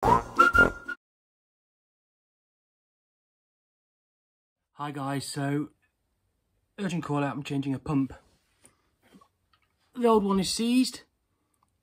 Hi guys, so urgent call out, I'm changing a pump. The old one is seized.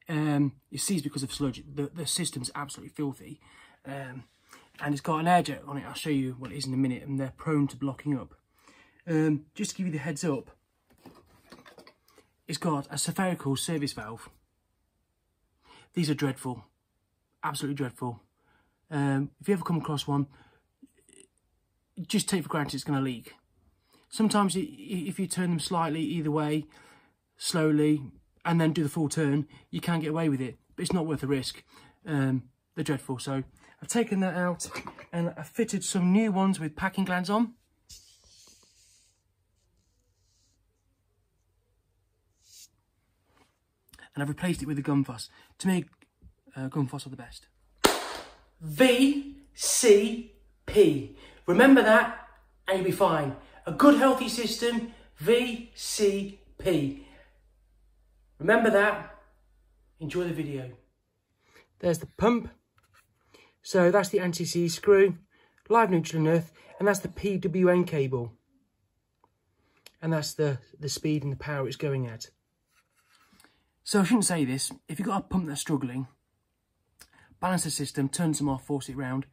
It's seized because of sludge. The system's absolutely filthy. And it's got an air jet on it. I'll show you what it is in a minute, and they're prone to blocking up. Just to give you the heads up, it's got a spherical service valve. These are dreadful, absolutely dreadful. If you ever come across one, just take for granted it's going to leak. Sometimes if you turn them slightly either way, slowly, and then do the full turn, you can get away with it, but it's not worth the risk. They're dreadful. So I've taken that out and I've fitted some new ones with packing glands on. And I've replaced it with a Gunfoss. To me, Gunfoss are the best. VCP. Remember that and you'll be fine. A good healthy system, VCP. Remember that. Enjoy the video. There's the pump. So that's the anti-seize screw, live neutral and earth, and that's the PWM cable. And that's the speed and the power it's going at. So I shouldn't say this, if you've got a pump that's struggling, balance the system, turn some off, force it round.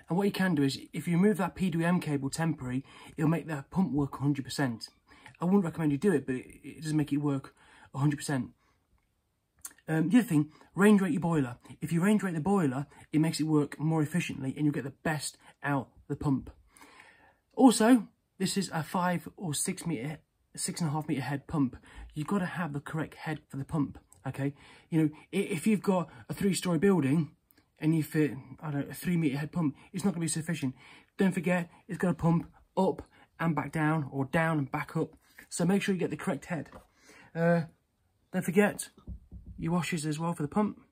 And what you can do is, if you remove that PWM cable temporary, it'll make that pump work 100%. I wouldn't recommend you do it, but it does make it work 100%. The other thing, range rate your boiler. If you range rate the boiler, it makes it work more efficiently and you'll get the best out the pump. Also, this is a 5 or 6.5 metre head pump. You've got to have the correct head for the pump, okay? You know, if you've got a 3-storey building and you fit, I don't know, a 3 metre head pump, it's not going to be sufficient. Don't forget, it's got to pump up and back down, or down and back up. So make sure you get the correct head. Don't forget your washers as well for the pump.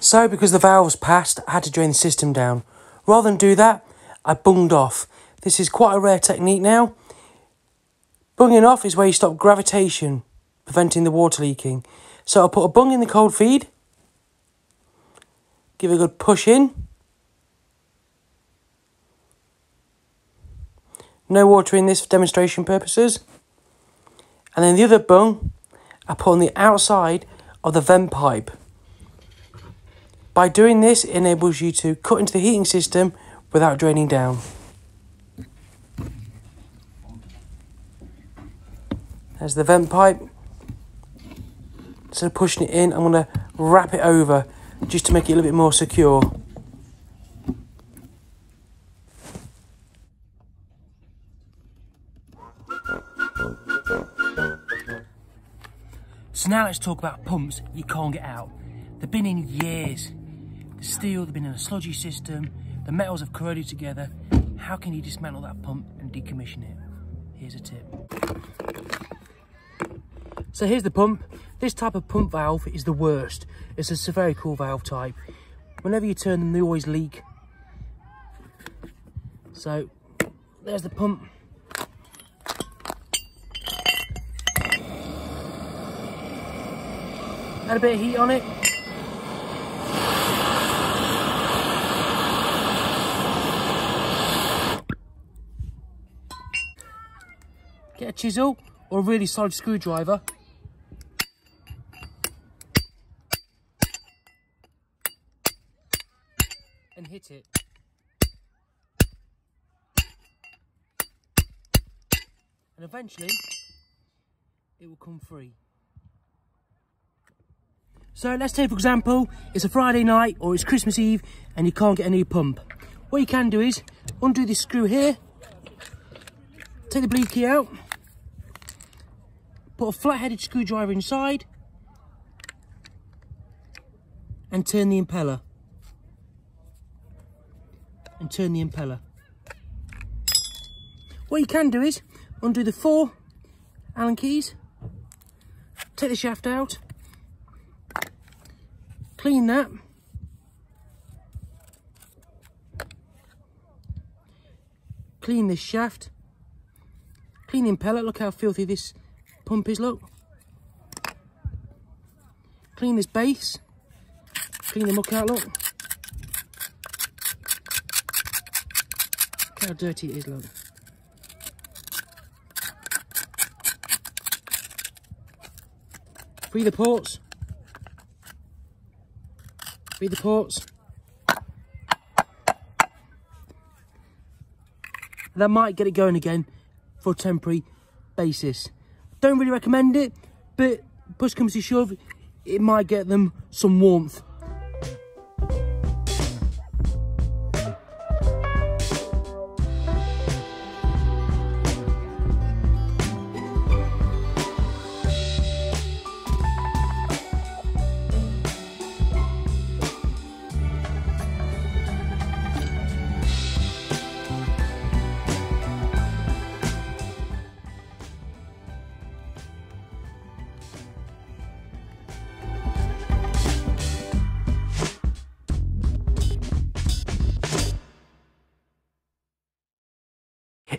So because the valve's passed, I had to drain the system down. Rather than do that, I bunged off. This is quite a rare technique now. Bunging off is where you stop gravitation, preventing the water leaking. So I'll put a bung in the cold feed, give it a good push in. No water in this for demonstration purposes. And then the other bung I put on the outside of the vent pipe. By doing this, it enables you to cut into the heating system without draining down. There's the vent pipe. Instead of pushing it in, I'm going to wrap it over just to make it a little bit more secure. So now let's talk about pumps you can't get out. They've been in years. The steel, they've been in a sludgy system. The metals have corroded together. How can you dismantle that pump and decommission it? Here's a tip. So here's the pump. This type of pump valve is the worst. It's a spherical valve type. Whenever you turn them, they always leak. So there's the pump. Add a bit of heat on it. Get a chisel or a really solid screwdriver. And hit it. And eventually, it will come free. So let's say, for example, it's a Friday night or it's Christmas Eve and you can't get a new pump. What you can do is undo this screw here, take the bleed key out, put a flat-headed screwdriver inside and turn the impeller. What you can do is undo the 4 Allen keys, take the shaft out, clean that, clean this shaft, clean the impeller. Look how filthy this pump is, look. Clean this base, clean the muck out, look. Look how dirty it is, look. Free the ports. Free the ports. That might get it going again for a temporary basis. Don't really recommend it, but push comes to shove, it might get them some warmth.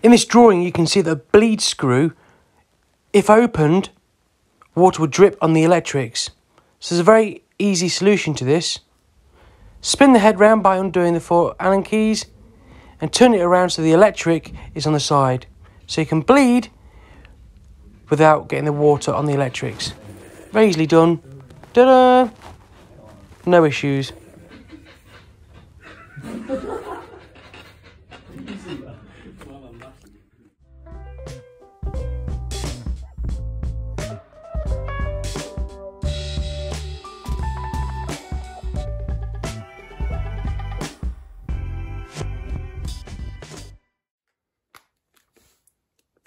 In this drawing, you can see the bleed screw, if opened, water would drip on the electrics. So there's a very easy solution to this. Spin the head round by undoing the 4 Allen keys and turn it around so the electric is on the side. So you can bleed without getting the water on the electrics. Very easily done. Ta-da! No issues.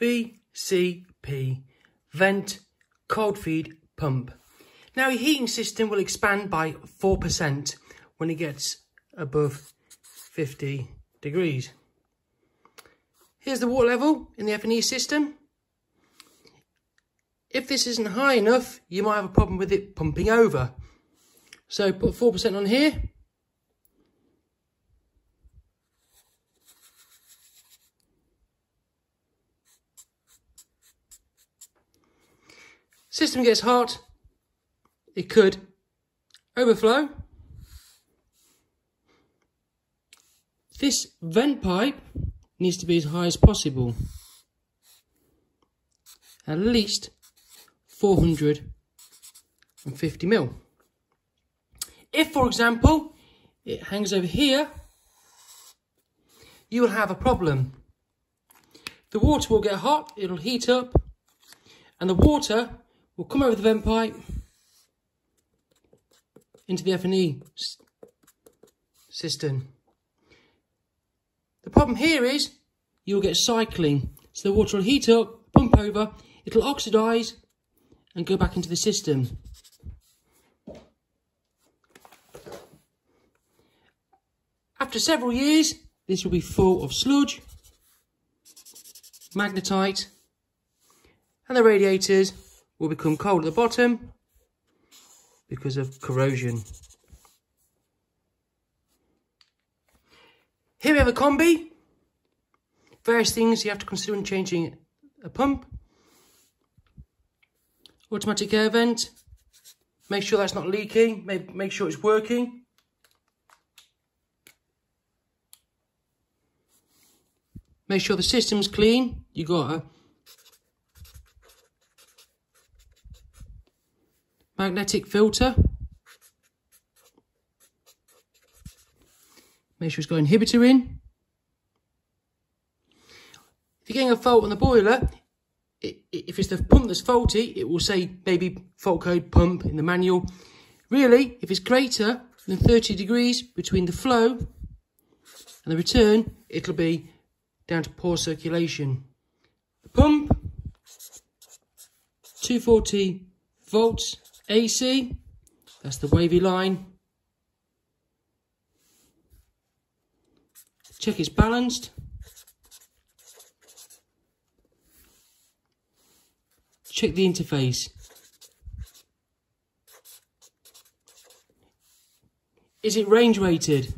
VCP, vent cold feed pump. Now your heating system will expand by 4% when it gets above 50 degrees. Here's the water level in the F&E system. If this isn't high enough, you might have a problem with it pumping over. So put 4% on here. System gets hot, it could overflow. This vent pipe needs to be as high as possible, at least 450 mil. If, for example, it hangs over here, you will have a problem. The water will get hot, it'll heat up, and the water will come over the vent pipe into the F&E system. The problem here is you'll get cycling. So the water will heat up, pump over, it'll oxidise and go back into the system. After several years, this will be full of sludge, magnetite, and the radiators will become cold at the bottom because of corrosion. Here we have a combi. Various things you have to consider when changing a pump. Automatic air vent. Make sure that's not leaking. Make sure it's working. Make sure the system's clean. You got a magnetic filter. Make sure it's got an inhibitor in. If you're getting a fault on the boiler, if it's the pump that's faulty, it will say maybe fault code pump in the manual. Really, if it's greater than 30 degrees between the flow and the return, it'll be down to poor circulation. The pump, 240 volts AC, that's the wavy line. Check it's balanced. Check the interface. Is it range rated?